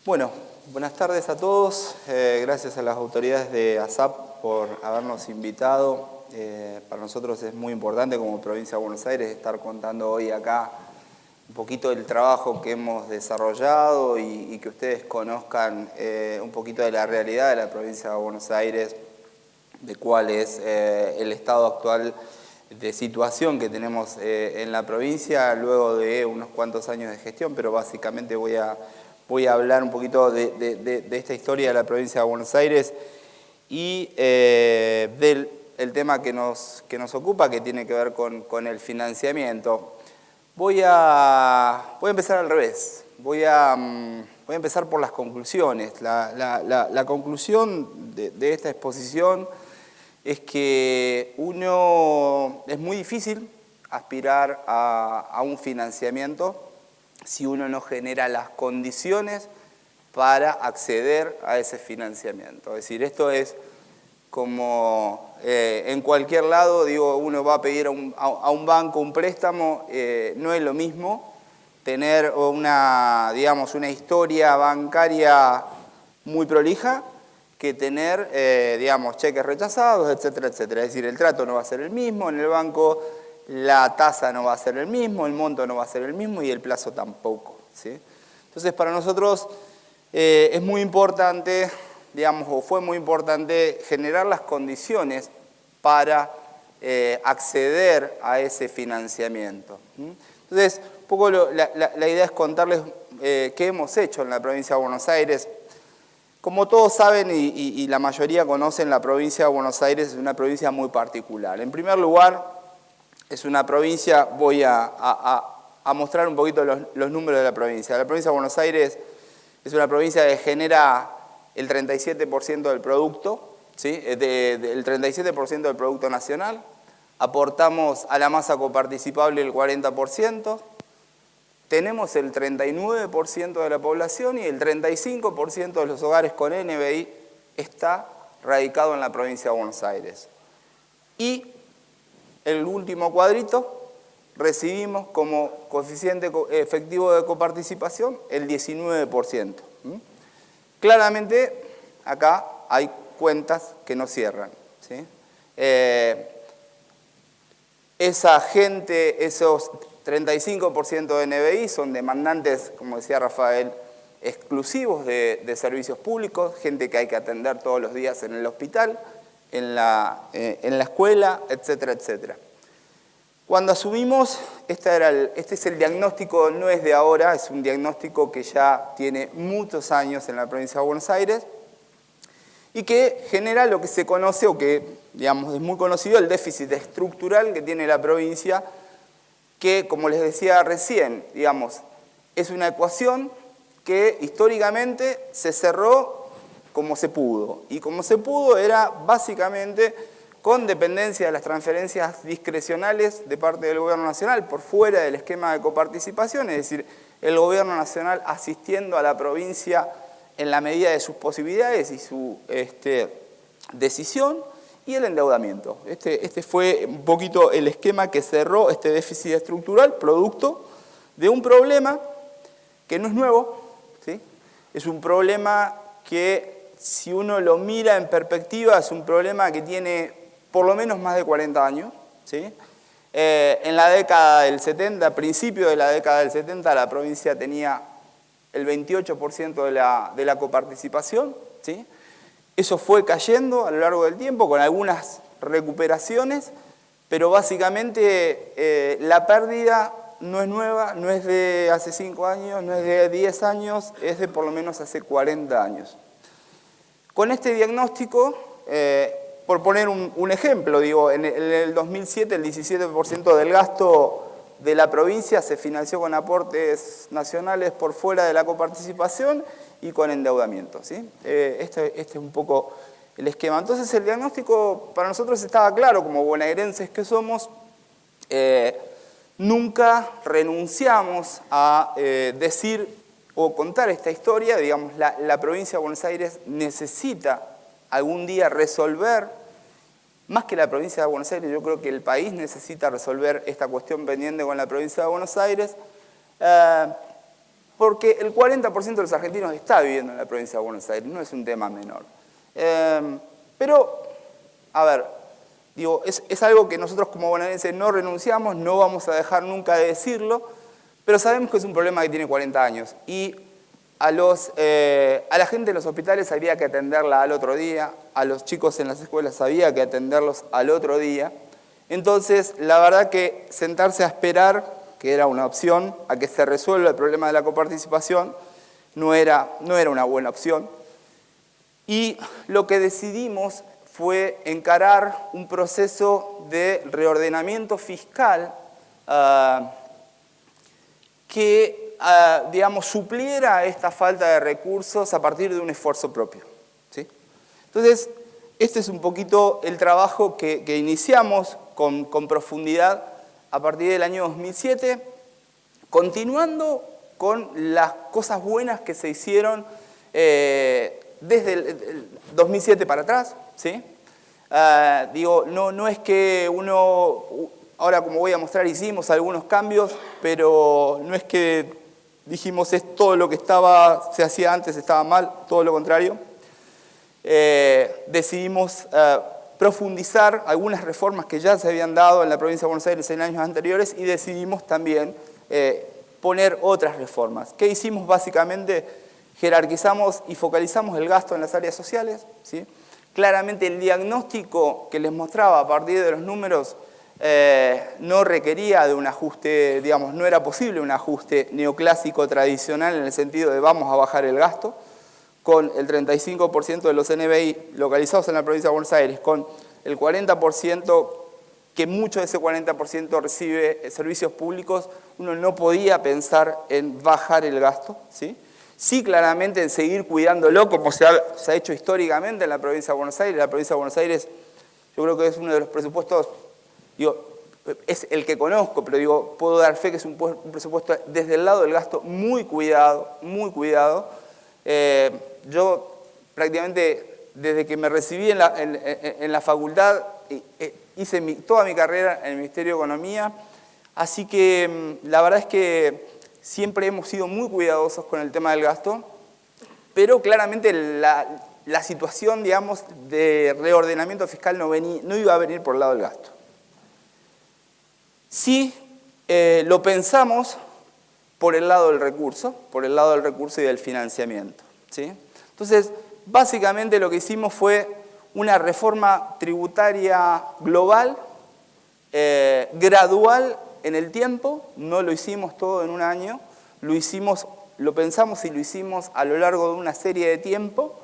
Bueno, buenas tardes a todos. Gracias a las autoridades de ASAP por habernos invitado. Para nosotros es muy importante como provincia de Buenos Aires estar contando hoy acá un poquito del trabajo que hemos desarrollado y que ustedes conozcan un poquito de la realidad de la provincia de Buenos Aires, de cuál es el estado actual de situación que tenemos en la provincia luego de unos cuantos años de gestión, pero básicamente voy a hablar un poquito de esta historia de la provincia de Buenos Aires y del tema que nos ocupa, que tiene que ver con el financiamiento. Voy a empezar al revés. Voy a empezar por las conclusiones. La conclusión de esta exposición es que es muy difícil aspirar a un financiamiento si uno no genera las condiciones para acceder a ese financiamiento. Es decir, esto es como en cualquier lado, digo, uno va a pedir a un banco un préstamo, no es lo mismo tener una historia bancaria muy prolija que tener, cheques rechazados, etcétera, etcétera. Es decir, el trato no va a ser el mismo en el banco, la tasa no va a ser el mismo, el monto no va a ser el mismo y el plazo tampoco, ¿sí? Entonces, para nosotros es muy importante, o fue muy importante generar las condiciones para acceder a ese financiamiento. Entonces, un poco la idea es contarles qué hemos hecho en la provincia de Buenos Aires. Como todos saben y la mayoría conocen, la provincia de Buenos Aires es una provincia muy particular. En primer lugar, es una provincia, voy a mostrar un poquito los números de la provincia. La provincia de Buenos Aires es una provincia que genera el 37% del producto, ¿sí? El 37% del producto nacional. Aportamos a la masa coparticipable el 40%. Tenemos el 39% de la población y el 35% de los hogares con NBI está radicado en la provincia de Buenos Aires. Y el último cuadrito, recibimos como coeficiente efectivo de coparticipación el 19%. Claramente, acá hay cuentas que no cierran, ¿sí? Esa gente, esos 35% de NBI son demandantes, como decía Rafael, exclusivos de servicios públicos, gente que hay que atender todos los días en el hospital, en la escuela, etcétera, etcétera. Cuando asumimos, este es el diagnóstico, no es de ahora, es un diagnóstico que ya tiene muchos años en la provincia de Buenos Aires y que genera lo que se conoce, o que es muy conocido, el déficit estructural que tiene la provincia, que, como les decía recién, es una ecuación que históricamente se cerró como se pudo. Y como se pudo era básicamente con dependencia de las transferencias discrecionales de parte del Gobierno Nacional por fuera del esquema de coparticipación, es decir, el Gobierno Nacional asistiendo a la provincia en la medida de sus posibilidades y su decisión, y el endeudamiento. Este fue un poquito el esquema que cerró este déficit estructural, producto de un problema que no es nuevo, ¿sí? Es un problema que, si uno lo mira en perspectiva, es un problema que tiene por lo menos más de 40 años, ¿sí? En la década del 70, a principios de la década del 70, la provincia tenía el 28% de la coparticipación, ¿sí? Eso fue cayendo a lo largo del tiempo con algunas recuperaciones, pero básicamente la pérdida no es nueva, no es de hace 5 años, no es de 10 años, es de por lo menos hace 40 años. Con este diagnóstico, por poner un ejemplo, en el 2007 el 17% del gasto de la provincia se financió con aportes nacionales por fuera de la coparticipación y con endeudamiento, ¿sí? Este es un poco el esquema. Entonces el diagnóstico para nosotros estaba claro, como bonaerenses que somos, nunca renunciamos a decir o contar esta historia. La provincia de Buenos Aires necesita algún día resolver, más que la provincia de Buenos Aires, yo creo que el país necesita resolver esta cuestión pendiente con la provincia de Buenos Aires, porque el 40% de los argentinos está viviendo en la provincia de Buenos Aires, no es un tema menor. Pero, a ver, digo, es algo que nosotros como bonaerenses no renunciamos, no vamos a dejar nunca de decirlo, pero sabemos que es un problema que tiene 40 años. Y a la gente en los hospitales había que atenderla al otro día, a los chicos en las escuelas había que atenderlos al otro día. Entonces, la verdad que sentarse a esperar, que era una opción, a que se resuelva el problema de la coparticipación, no era una buena opción. Y lo que decidimos fue encarar un proceso de reordenamiento fiscal que, digamos, supliera esta falta de recursos a partir de un esfuerzo propio, ¿sí? Entonces, este es un poquito el trabajo que iniciamos con profundidad a partir del año 2007, continuando con las cosas buenas que se hicieron desde el 2007 para atrás, ¿sí? Digo, no es que ahora como voy a mostrar hicimos algunos cambios, pero no es que dijimos es todo lo que se hacía antes estaba mal, todo lo contrario. Decidimos profundizar algunas reformas que ya se habían dado en la provincia de Buenos Aires en años anteriores y decidimos también poner otras reformas. ¿Qué hicimos básicamente? Jerarquizamos y focalizamos el gasto en las áreas sociales, ¿sí? Claramente el diagnóstico que les mostraba a partir de los números no requería de un ajuste, digamos, no era posible un ajuste neoclásico tradicional en el sentido de vamos a bajar el gasto, con el 35% de los NBI localizados en la provincia de Buenos Aires, con el 40%, que mucho de ese 40% recibe servicios públicos, uno no podía pensar en bajar el gasto, ¿sí? Sí, claramente en seguir cuidándolo, como se ha hecho históricamente en la provincia de Buenos Aires. La provincia de Buenos Aires, yo creo que es uno de los presupuestos, digo, es el que conozco, pero digo, puedo dar fe que es un presupuesto desde el lado del gasto muy cuidado, muy cuidado. Yo prácticamente desde que me recibí en la facultad hice toda mi carrera en el Ministerio de Economía, así que la verdad es que siempre hemos sido muy cuidadosos con el tema del gasto, pero claramente la situación, digamos, de reordenamiento fiscal no iba a venir por el lado del gasto. Sí, lo pensamos por el lado del recurso y del financiamiento, ¿sí? Entonces, básicamente lo que hicimos fue una reforma tributaria global, gradual en el tiempo, no lo hicimos todo en un año, lo pensamos y lo hicimos a lo largo de una serie de tiempo,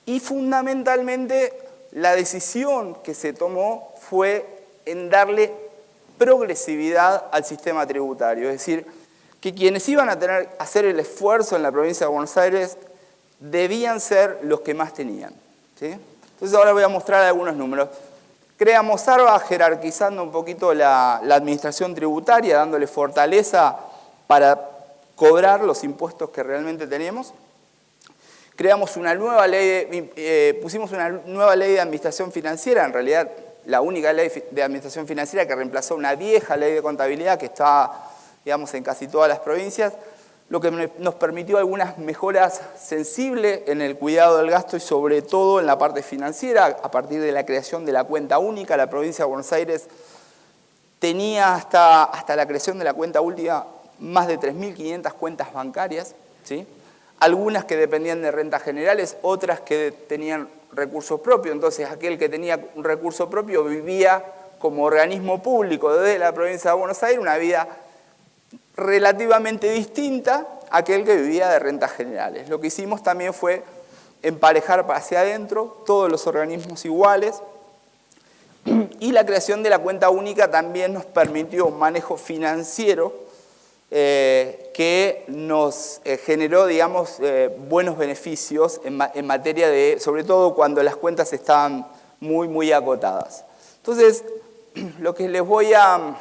y fundamentalmente la decisión que se tomó fue en darle progresividad al sistema tributario, es decir, que quienes iban a tener que hacer el esfuerzo en la provincia de Buenos Aires debían ser los que más tenían, ¿sí? Entonces ahora voy a mostrar algunos números. Creamos Sarva jerarquizando un poquito la administración tributaria, dándole fortaleza para cobrar los impuestos que realmente tenemos. Creamos una nueva ley, pusimos una nueva ley de administración financiera, en realidad la única ley de administración financiera que reemplazó una vieja ley de contabilidad que está, digamos, en casi todas las provincias, lo que nos permitió algunas mejoras sensibles en el cuidado del gasto y sobre todo en la parte financiera, a partir de la creación de la cuenta única. La provincia de Buenos Aires tenía hasta la creación de la cuenta única más de 3.500 cuentas bancarias, ¿sí? Algunas que dependían de rentas generales, otras que tenían recursos propios. Entonces aquel que tenía un recurso propio vivía como organismo público de la provincia de Buenos Aires una vida relativamente distinta a aquel que vivía de rentas generales. Lo que hicimos también fue emparejar hacia adentro todos los organismos iguales, y la creación de la cuenta única también nos permitió un manejo financiero que nos generó, digamos, buenos beneficios en materia de, sobre todo cuando las cuentas estaban muy acotadas. Entonces, lo que les voy a...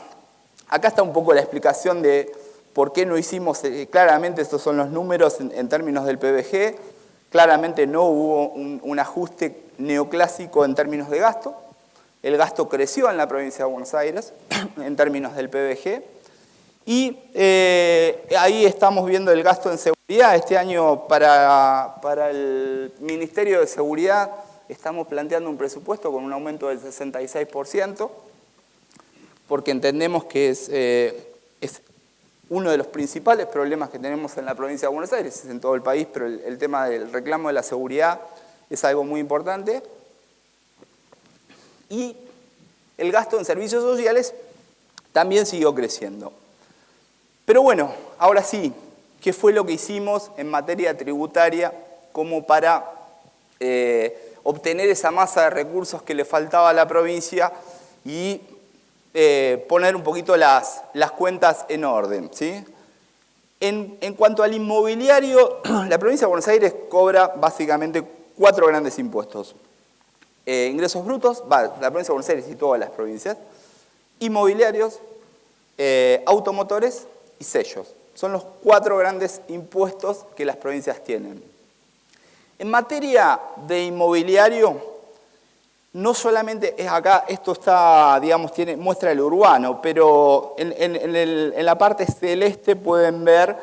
Acá está un poco la explicación de por qué no hicimos, claramente estos son los números en términos del PBG, claramente no hubo un ajuste neoclásico en términos de gasto, el gasto creció en la provincia de Buenos Aires en términos del PBG, Y ahí estamos viendo el gasto en seguridad. Este año para el Ministerio de Seguridad estamos planteando un presupuesto con un aumento del 66%, porque entendemos que es uno de los principales problemas que tenemos en la provincia de Buenos Aires, es en todo el país, pero el tema del reclamo de la seguridad es algo muy importante. Y el gasto en servicios sociales también siguió creciendo. Pero bueno, ahora sí, ¿qué fue lo que hicimos en materia tributaria como para obtener esa masa de recursos que le faltaba a la provincia y poner un poquito las cuentas en orden, ¿sí? En cuanto al inmobiliario, la provincia de Buenos Aires cobra básicamente 4 grandes impuestos. Ingresos brutos, la provincia de Buenos Aires y todas las provincias, inmobiliarios, automotores y sellos. Son los 4 grandes impuestos que las provincias tienen. En materia de inmobiliario, no solamente es acá, esto está, digamos, muestra el urbano, pero en la parte celeste pueden ver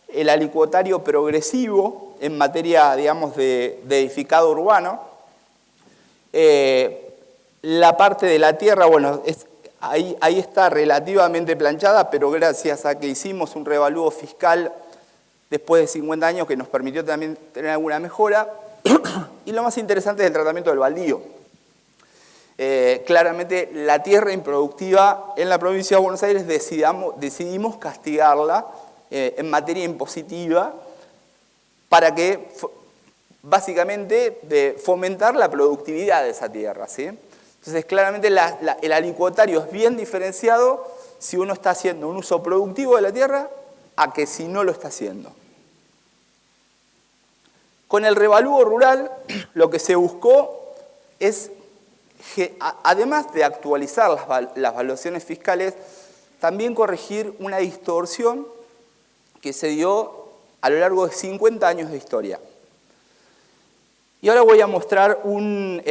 el alicuotario progresivo en materia, digamos, de edificado urbano. La parte de la tierra, bueno, ahí está relativamente planchada, pero gracias a que hicimos un revalúo fiscal después de 50 años que nos permitió también tener alguna mejora. Y lo más interesante es el tratamiento del baldío. Claramente la tierra improductiva en la provincia de Buenos Aires decidimos castigarla en materia impositiva para que, básicamente, de fomentar la productividad de esa tierra, ¿sí? Entonces, claramente el alicuotario es bien diferenciado si uno está haciendo un uso productivo de la tierra a que si no lo está haciendo. Con el revalúo rural, lo que se buscó es, además de actualizar las valuaciones fiscales, también corregir una distorsión que se dio a lo largo de 50 años de historia. Y ahora voy a mostrar un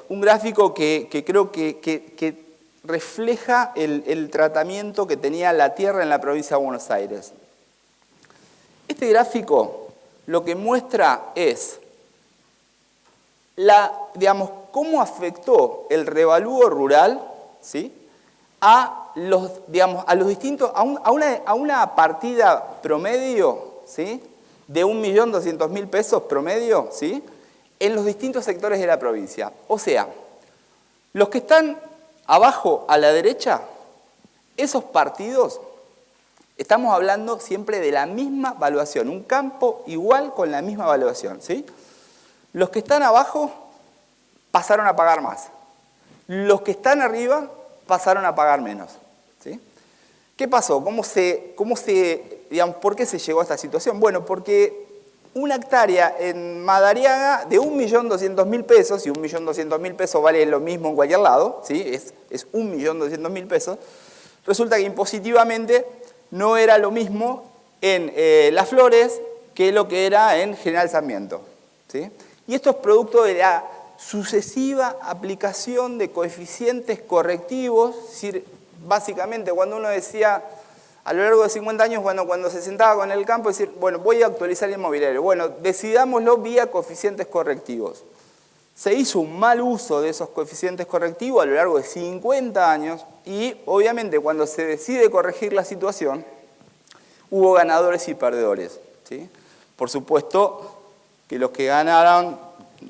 gráfico que creo que refleja el tratamiento que tenía la tierra en la provincia de Buenos Aires. Este gráfico lo que muestra es digamos, cómo afectó el revalúo rural, ¿sí?, a los distintos, a una partida promedio, ¿sí?, de 1.200.000 pesos promedio, ¿sí?, en los distintos sectores de la provincia. O sea, los que están abajo a la derecha, esos partidos, estamos hablando siempre de la misma valuación, un campo igual con la misma valuación, ¿sí? Los que están abajo pasaron a pagar más. Los que están arriba pasaron a pagar menos, ¿sí? ¿Qué pasó? Digamos, ¿por qué se llegó a esta situación? Bueno, porque una hectárea en Madariaga de 1.200.000 pesos, y 1.200.000 pesos vale lo mismo en cualquier lado, ¿sí?, es 1.200.000 pesos, resulta que impositivamente no era lo mismo en Las Flores que lo que era en General Sarmiento, ¿sí? Y esto es producto de la sucesiva aplicación de coeficientes correctivos, es decir, básicamente cuando uno decía, a lo largo de 50 años, cuando se sentaba con el campo, decir, bueno, voy a actualizar el inmobiliario. Bueno, decidámoslo vía coeficientes correctivos. Se hizo un mal uso de esos coeficientes correctivos a lo largo de 50 años y, obviamente, cuando se decide corregir la situación, hubo ganadores y perdedores, ¿sí? Por supuesto que los que ganaron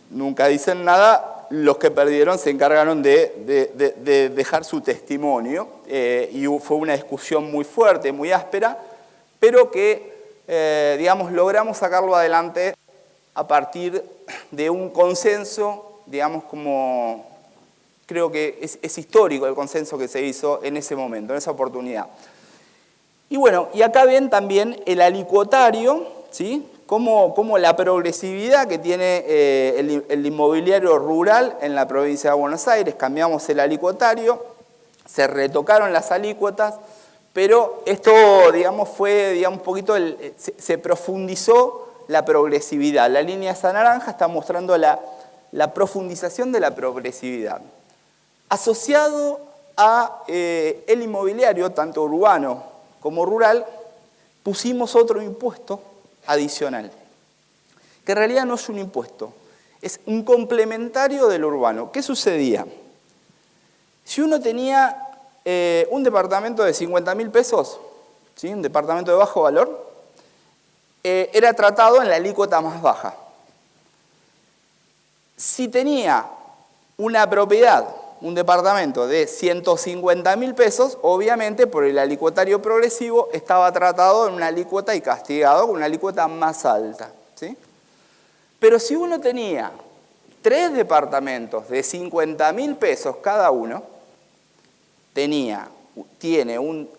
nunca dicen nada, los que perdieron se encargaron de dejar su testimonio y fue una discusión muy fuerte, muy áspera, pero que, digamos, logramos sacarlo adelante a partir de un consenso, digamos, como creo que es histórico el consenso que se hizo en ese momento, en esa oportunidad. Y bueno, y acá ven también el alicuotario, ¿sí?, como la progresividad que tiene el inmobiliario rural en la provincia de Buenos Aires. Cambiamos el alicuotario, se retocaron las alícuotas, pero esto, digamos, fue, digamos, un poquito, se profundizó la progresividad. La línea esa naranja está mostrando la profundización de la progresividad. Asociado a el inmobiliario, tanto urbano como rural, pusimos otro impuesto adicional, que en realidad no es un impuesto, es un complementario del urbano. ¿Qué sucedía? Si uno tenía un departamento de 50.000 pesos, ¿sí? Un departamento de bajo valor, era tratado en la alícuota más baja. Si tenía una propiedad, un departamento de 150.000 pesos, obviamente por el alicuotario progresivo estaba tratado en una alícuota y castigado con una alícuota más alta, ¿sí? Pero si uno tenía 3 departamentos de 50.000 pesos cada uno, tiene un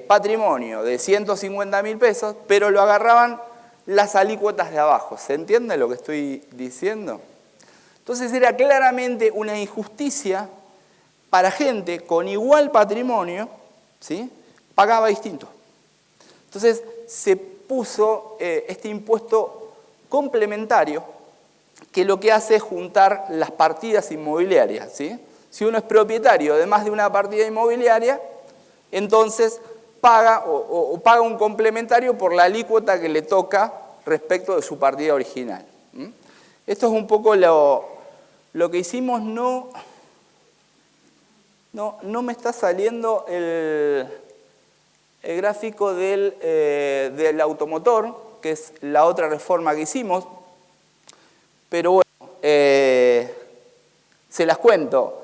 patrimonio de 150.000 pesos, pero lo agarraban las alícuotas de abajo. ¿Se entiende lo que estoy diciendo? Entonces era claramente una injusticia para gente con igual patrimonio, ¿sí? Pagaba distinto. Entonces se puso este impuesto complementario que lo que hace es juntar las partidas inmobiliarias, ¿sí? Si uno es propietario de más de una partida inmobiliaria, entonces paga paga un complementario por la alícuota que le toca respecto de su partida original. Esto es un poco lo que hicimos. No me está saliendo el gráfico del automotor, que es la otra reforma que hicimos, pero bueno, se las cuento.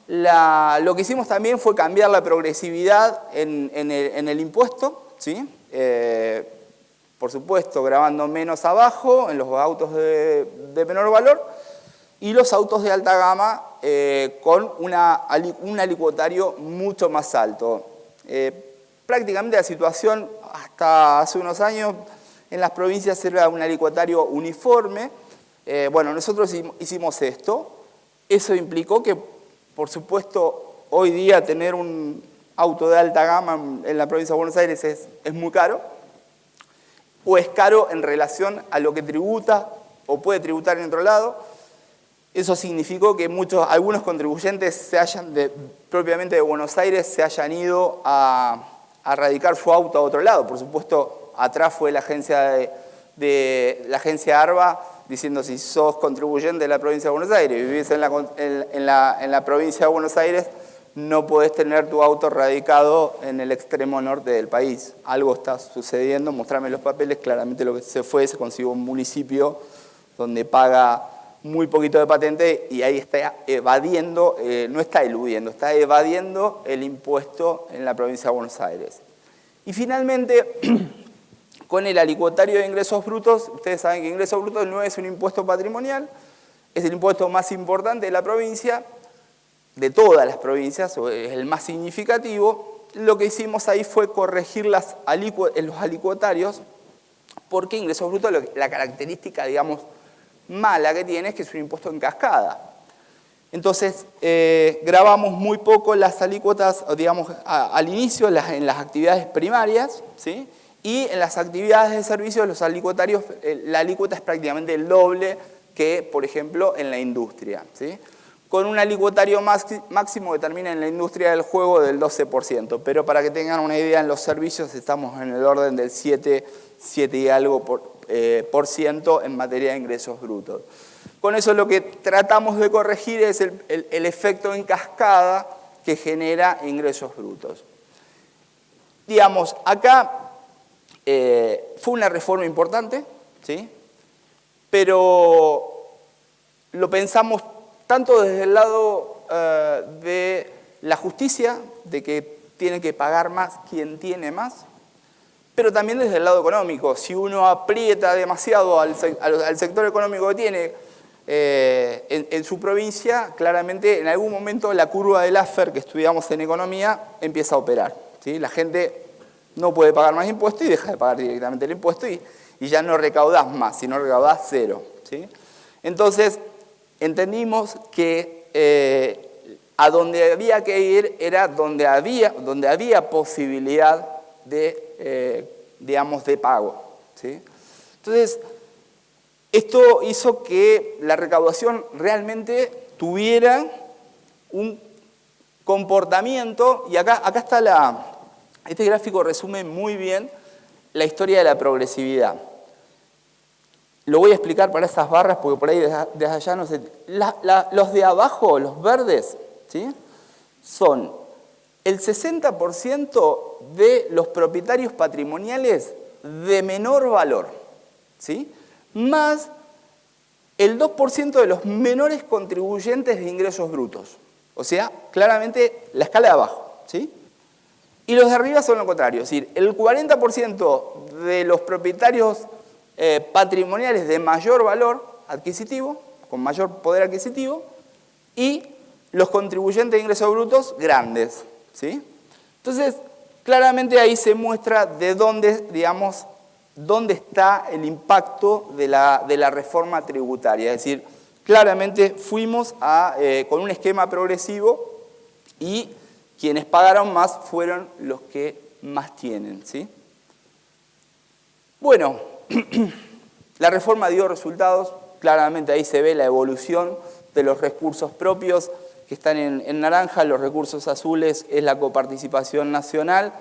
Lo que hicimos también fue cambiar la progresividad en el impuesto, ¿sí? Por supuesto, grabando menos abajo en los autos de menor valor y los autos de alta gama con un alicuotario mucho más alto. Prácticamente la situación hasta hace unos años en las provincias era un alicuotario uniforme. Bueno, nosotros hicimos esto. Eso implicó que, por supuesto, hoy día tener un auto de alta gama en la provincia de Buenos Aires es muy caro, o es caro en relación a lo que tributa o puede tributar en otro lado. Eso significó que algunos contribuyentes propiamente de Buenos Aires se hayan ido a radicar su auto a otro lado. Por supuesto, atrás fue la agencia la agencia ARBA diciendo: si sos contribuyente de la provincia de Buenos Aires y vivís en la provincia de Buenos Aires, no podés tener tu auto radicado en el extremo norte del país. Algo está sucediendo, mostrame los papeles. Claramente lo que se consiguió un municipio donde paga muy poquito de patente y ahí está evadiendo, no está eludiendo, está evadiendo el impuesto en la provincia de Buenos Aires. Y finalmente, con el alicuotario de ingresos brutos, ustedes saben que ingresos brutos no es un impuesto patrimonial, es el impuesto más importante de la provincia, de todas las provincias, es el más significativo. Lo que hicimos ahí fue corregir los alicuotarios, porque ingresos brutos, la característica, digamos, mala que tiene es que es un impuesto en cascada. Entonces, grabamos muy poco las alícuotas, digamos, al inicio, en las actividades primarias, ¿sí? Y en las actividades de servicios, los alicuotarios, la alícuota es prácticamente el doble que, por ejemplo, en la industria, ¿sí? Con un alicuotario máximo que termina en la industria del juego del 12%. Pero para que tengan una idea, en los servicios estamos en el orden del 7 y algo por ciento en materia de ingresos brutos. Con eso lo que tratamos de corregir es el efecto en cascada que genera ingresos brutos. Digamos, acá fue una reforma importante, ¿sí? Pero lo pensamos tanto desde el lado de la justicia, de que tiene que pagar más quien tiene más, pero también desde el lado económico. Si uno aprieta demasiado al sector económico que tiene en su provincia, claramente en algún momento la curva del Laffer que estudiamos en economía empieza a operar, ¿sí? La gente no puede pagar más impuestos y deja de pagar directamente el impuesto y ya no recaudás más, sino recaudás cero, ¿sí? Entonces, entendimos que a donde había que ir era donde había posibilidad digamos, de pago, ¿sí? Entonces, esto hizo que la recaudación realmente tuviera un comportamiento, y acá está Este gráfico resume muy bien la historia de la progresividad. Lo voy a explicar para esas barras porque por ahí desde allá no sé. Los de abajo, los verdes, ¿sí?, son el 60% de los propietarios patrimoniales de menor valor, ¿sí?, más el 2% de los menores contribuyentes de ingresos brutos. O sea, claramente la escala de abajo, ¿sí? Y los de arriba son lo contrario, es decir, el 40% de los propietarios patrimoniales de mayor valor adquisitivo, con mayor poder adquisitivo, y los contribuyentes de ingresos brutos grandes, ¿sí? Entonces, claramente ahí se muestra de dónde, digamos, dónde está el impacto de la reforma tributaria. Es decir, claramente fuimos con un esquema progresivo y quienes pagaron más fueron los que más tienen, ¿sí? Bueno, la reforma dio resultados, claramente ahí se ve la evolución de los recursos propios que están en naranja, los recursos azules es la coparticipación nacional,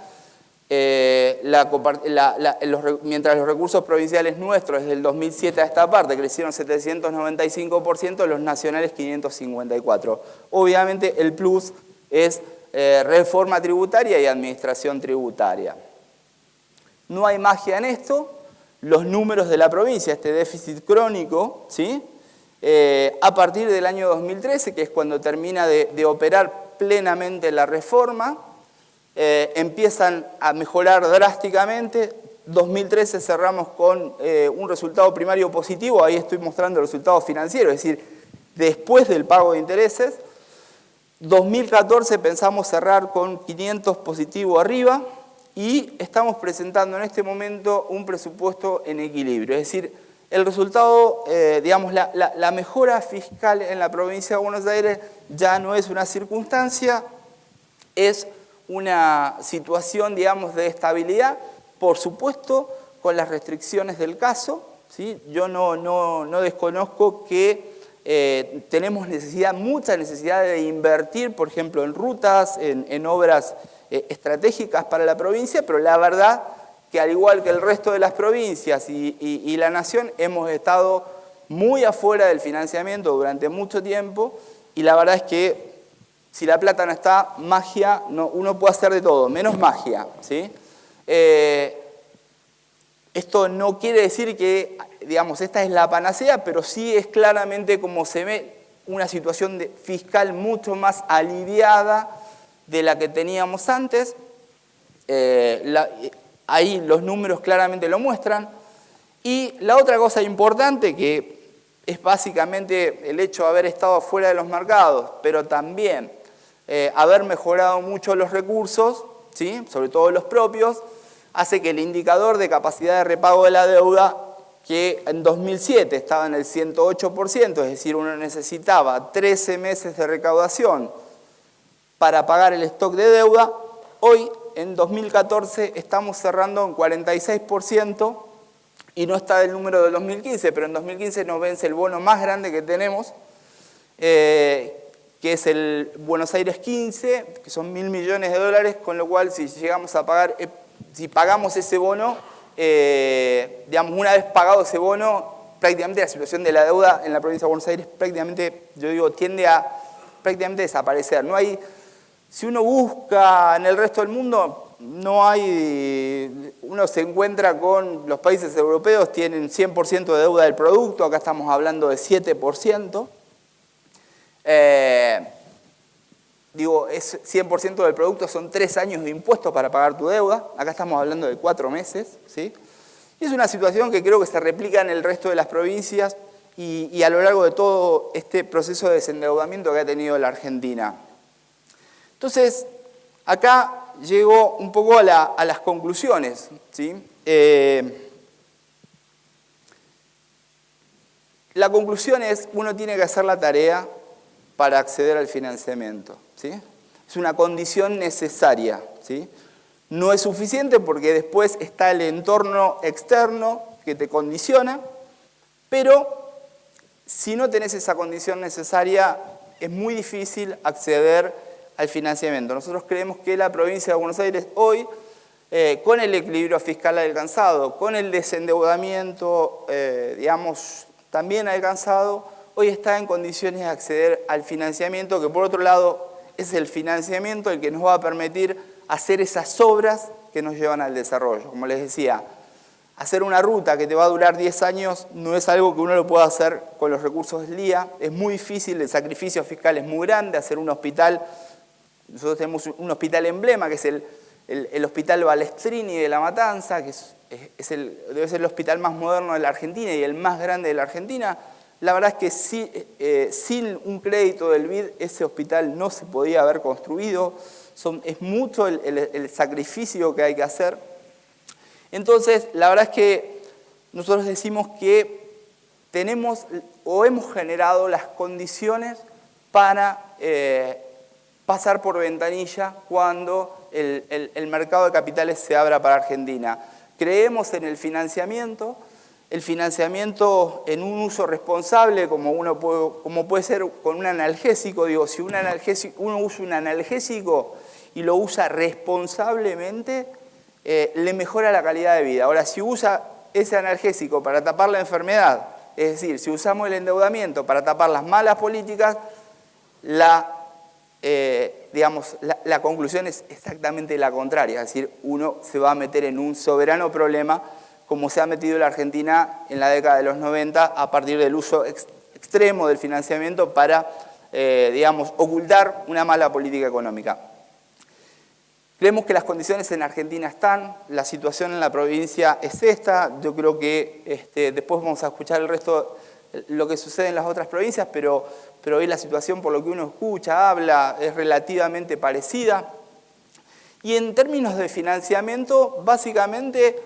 mientras los recursos provinciales nuestros desde el 2007 a esta parte crecieron 795%, los nacionales 554%. Obviamente el plus es reforma tributaria y administración tributaria. No hay magia en esto, los números de la provincia, este déficit crónico, ¿sí?, a partir del año 2013, que es cuando termina de operar plenamente la reforma, empiezan a mejorar drásticamente. 2013 cerramos con un resultado primario positivo, ahí estoy mostrando el resultado financiero, es decir, después del pago de intereses. 2014 pensamos cerrar con 500 positivo arriba y estamos presentando en este momento un presupuesto en equilibrio, es decir, el resultado, digamos, la mejora fiscal en la provincia de Buenos Aires ya no es una circunstancia, es una situación, digamos, de estabilidad, por supuesto, con las restricciones del caso, ¿sí? Yo no desconozco que tenemos mucha necesidad de invertir, por ejemplo, en rutas, en obras estratégicas para la provincia, pero la verdad que al igual que el resto de las provincias y la nación, hemos estado muy afuera del financiamiento durante mucho tiempo y la verdad es que si la plata no está, magia, uno puede hacer de todo, menos magia, ¿sí? Esto no quiere decir que, digamos, esta es la panacea, pero sí es claramente, como se ve, una situación fiscal mucho más aliviada de la que teníamos antes. Ahí los números claramente lo muestran. Y la otra cosa importante, que es básicamente el hecho de haber estado fuera de los mercados, pero también haber mejorado mucho los recursos, ¿sí?, sobre todo los propios, hace que el indicador de capacidad de repago de la deuda, que en 2007 estaba en el 108%, es decir, uno necesitaba 13 meses de recaudación para pagar el stock de deuda, hoy en 2014 estamos cerrando en 46% y no está del número del 2015, pero en 2015 nos vence el bono más grande que tenemos, que es el Buenos Aires 15, que son $1.000 millones, con lo cual si llegamos a pagar, si pagamos ese bono, digamos, una vez pagado ese bono, prácticamente la situación de la deuda en la provincia de Buenos Aires prácticamente, yo digo, tiende a prácticamente desaparecer. No hay, si uno busca en el resto del mundo, no hay, uno se encuentra con los países europeos, tienen 100% de deuda del producto, acá estamos hablando de 7%. Digo, es 100% del producto, son 3 años de impuestos para pagar tu deuda, acá estamos hablando de 4 meses, ¿sí? Y es una situación que creo que se replica en el resto de las provincias y a lo largo de todo este proceso de desendeudamiento que ha tenido la Argentina. Entonces, acá llego un poco a las conclusiones, ¿sí? La conclusión es, uno tiene que hacer la tarea para acceder al financiamiento, ¿sí? Es una condición necesaria, ¿sí? No es suficiente porque después está el entorno externo que te condiciona, pero si no tenés esa condición necesaria, es muy difícil acceder al financiamiento. Nosotros creemos que la provincia de Buenos Aires hoy con el equilibrio fiscal alcanzado, con el desendeudamiento, digamos, también alcanzado, hoy está en condiciones de acceder al financiamiento, que por otro lado es el financiamiento el que nos va a permitir hacer esas obras que nos llevan al desarrollo. Como les decía, hacer una ruta que te va a durar 10 años no es algo que uno lo pueda hacer con los recursos del día, es muy difícil, el sacrificio fiscal es muy grande, hacer un hospital, nosotros tenemos un hospital emblema, que es el Hospital Balestrini de La Matanza, que debe ser el hospital más moderno de la Argentina y el más grande de la Argentina. La verdad es que sin un crédito del BID ese hospital no se podía haber construido, es mucho el sacrificio que hay que hacer. Entonces, la verdad es que nosotros decimos que tenemos o hemos generado las condiciones para pasar por ventanilla cuando el mercado de capitales se abra para Argentina. Creemos en el financiamiento en un uso responsable, como puede ser con un analgésico. Digo, si uno usa un analgésico y lo usa responsablemente, le mejora la calidad de vida. Ahora, si usa ese analgésico para tapar la enfermedad, es decir, si usamos el endeudamiento para tapar las malas políticas, la conclusión es exactamente la contraria, es decir, uno se va a meter en un soberano problema como se ha metido la Argentina en la década de los 90 a partir del uso extremo del financiamiento para, ocultar una mala política económica. Creemos que las condiciones en Argentina están, la situación en la provincia es esta, yo creo que después vamos a escuchar el resto, lo que sucede en las otras provincias, pero hoy la situación, por lo que uno escucha, habla, es relativamente parecida. Y en términos de financiamiento, básicamente,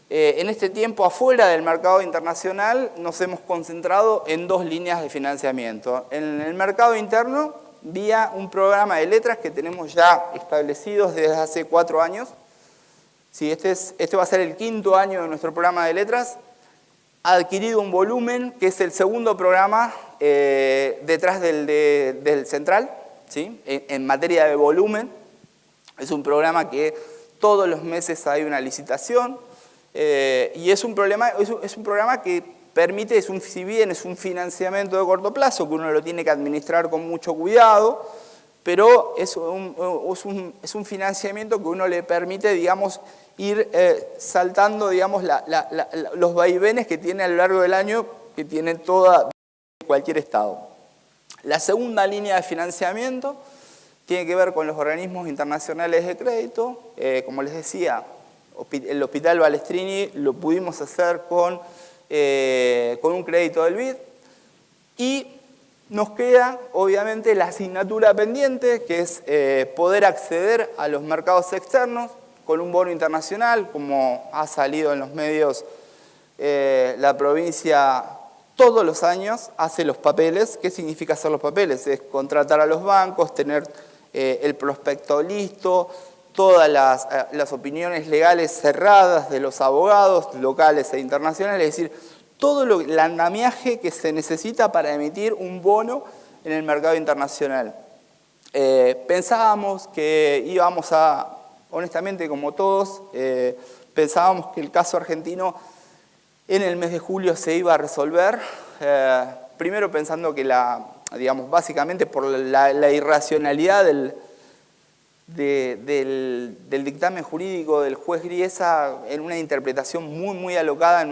en este tiempo afuera del mercado internacional, nos hemos concentrado en dos líneas de financiamiento. En el mercado interno, vía un programa de letras que tenemos ya establecidos desde hace 4 años. Sí, este va a ser el 5º año de nuestro programa de letras. Ha adquirido un volumen que es el segundo programa detrás del central, ¿sí? En materia de volumen. Es un programa que todos los meses hay una licitación y es un programa que permite, si bien es un financiamiento de corto plazo, que uno lo tiene que administrar con mucho cuidado, pero es un financiamiento que uno le permite, digamos, ir saltando, digamos, los vaivenes que tiene a lo largo del año, que tiene cualquier estado. La segunda línea de financiamiento tiene que ver con los organismos internacionales de crédito. Como les decía, el Hospital Balestrini lo pudimos hacer con un crédito del BID y nos queda obviamente la asignatura pendiente, que es poder acceder a los mercados externos con un bono internacional, como ha salido en los medios. La provincia todos los años hace los papeles. ¿Qué significa hacer los papeles? Es contratar a los bancos, tener el prospecto listo, todas las opiniones legales cerradas de los abogados locales e internacionales, es decir, todo el andamiaje que se necesita para emitir un bono en el mercado internacional. Pensábamos que íbamos honestamente como todos, pensábamos que el caso argentino en el mes de julio se iba a resolver, primero pensando que básicamente por la irracionalidad del dictamen jurídico del juez Griesa, en una interpretación muy alocada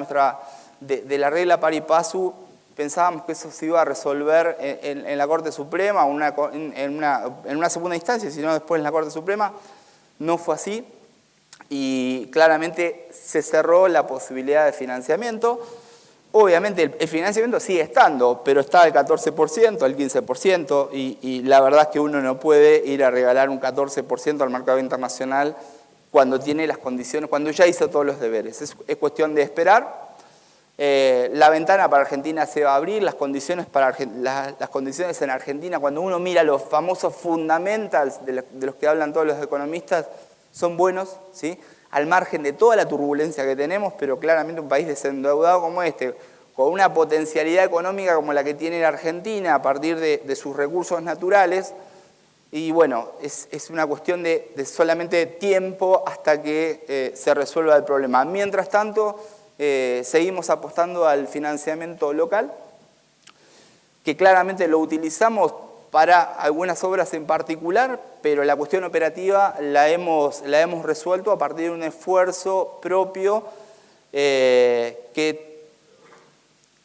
de la regla pari passu. Pensábamos que eso se iba a resolver en la Corte Suprema, en una segunda instancia, sino después en la Corte Suprema. No fue así y claramente se cerró la posibilidad de financiamiento. Obviamente el financiamiento sigue estando, pero está al 14%, al 15%, y la verdad es que uno no puede ir a regalar un 14% al mercado internacional cuando tiene las condiciones, cuando ya hizo todos los deberes. Es cuestión de esperar. La ventana para Argentina se va a abrir, las condiciones en Argentina, cuando uno mira los famosos fundamentals de los que hablan todos los economistas, son buenos, ¿sí? Al margen de toda la turbulencia que tenemos, pero claramente un país desendeudado como este, con una potencialidad económica como la que tiene la Argentina a partir de sus recursos naturales, Y bueno, es una cuestión de solamente tiempo hasta que se resuelva el problema. Mientras tanto, seguimos apostando al financiamiento local, que claramente lo utilizamos para algunas obras en particular, pero la cuestión operativa la hemos resuelto a partir de un esfuerzo propio que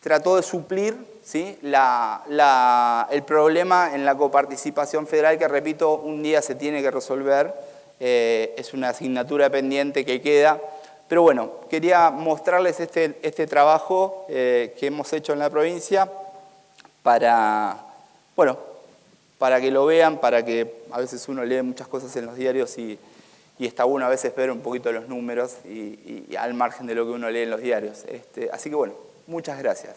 trató de suplir, ¿sí?, el problema en la coparticipación federal, que repito, un día se tiene que resolver, es una asignatura pendiente que queda. Pero bueno, quería mostrarles este trabajo que hemos hecho en la provincia para que lo vean, para que a veces uno lee muchas cosas en los diarios y está bueno a veces ver un poquito los números y al margen de lo que uno lee en los diarios. Así que bueno, muchas gracias.